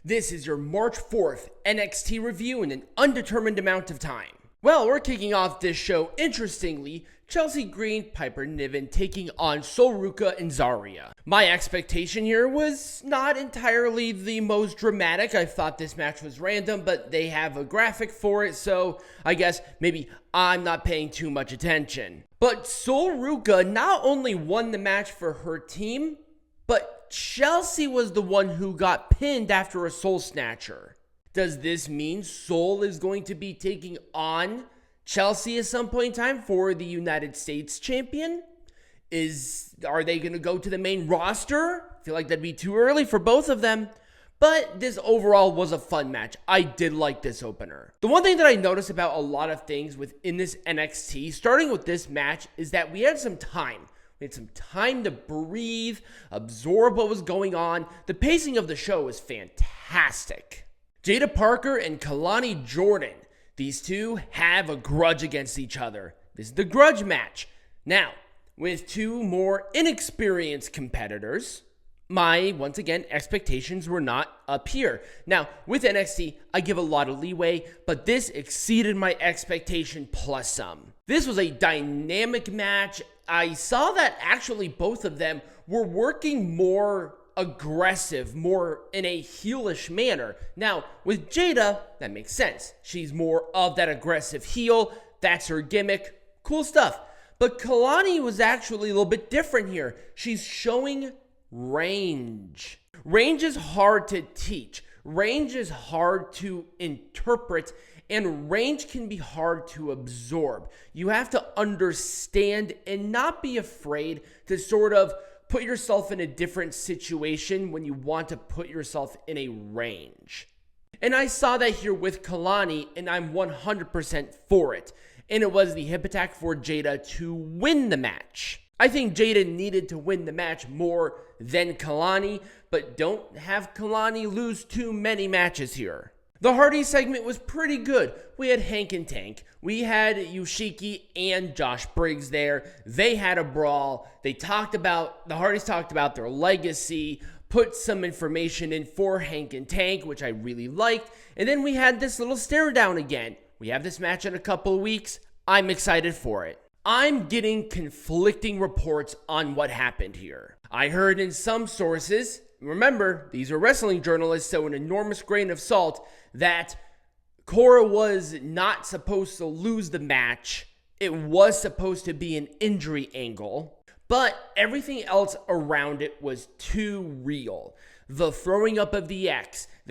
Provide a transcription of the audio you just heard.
This is your March 4th NXT review in an undetermined amount of time. Well, we're kicking off this show, interestingly, Chelsea Green Piper Niven taking on Ruca Zaria. My expectation here was not entirely the most dramatic. I thought this match was random, but they have a graphic for it, so I guess maybe I'm not paying too much attention. But Ruca not only won the match for her team, but Chelsea was the one who got pinned after a Sol Snatcher. Does this mean Sol is going to be taking on Chelsea at some point in time for the United States champion? Are they going to go to the main roster? I feel like that'd be too early for both of them. But this overall was a fun match. I did like this opener. The one thing that I noticed about a lot of things within this NXT, starting with this match, is that we had some time. We had some time to breathe, absorb what was going on. The pacing of the show was fantastic. Jaida Parker and Kelani Jordan. These two have a grudge against each other. This is the grudge match. Now, with two more inexperienced competitors, my, once again, expectations were not up here. Now, with NXT, I give a lot of leeway, but this exceeded my expectation plus some. This was a dynamic match. I saw that actually both of them were working more aggressive, more in a heelish manner. Now, with Jaida, that makes sense. She's more of that aggressive heel. That's her gimmick. Cool stuff. But Kelani was actually a little bit different here. She's showing range. Range is hard to teach. Range is hard to interpret. And range can be hard to absorb. You have to understand and not be afraid to sort of put yourself in a different situation when you want to put yourself in a range. And I saw that here with Kelani, and I'm 100% for it. And it was the hip attack for Jaida to win the match. I think Jaida needed to win the match more than Kelani, but don't have Kelani lose too many matches here. The Hardys segment was pretty good. We had Hank and Tank. We had Yoshiki and Josh Briggs there. They had a brawl. The Hardys talked about their legacy, put some information in for Hank and Tank, which I really liked. And then we had this little stare down again. We have this match in a couple of weeks. I'm excited for it. I'm getting conflicting reports on what happened here. I heard in some sources, remember, these are wrestling journalists, so an enormous grain of salt, that Cora was not supposed to lose the match. It was supposed to be an injury angle, but everything else around it was too real. The throwing up of the X, the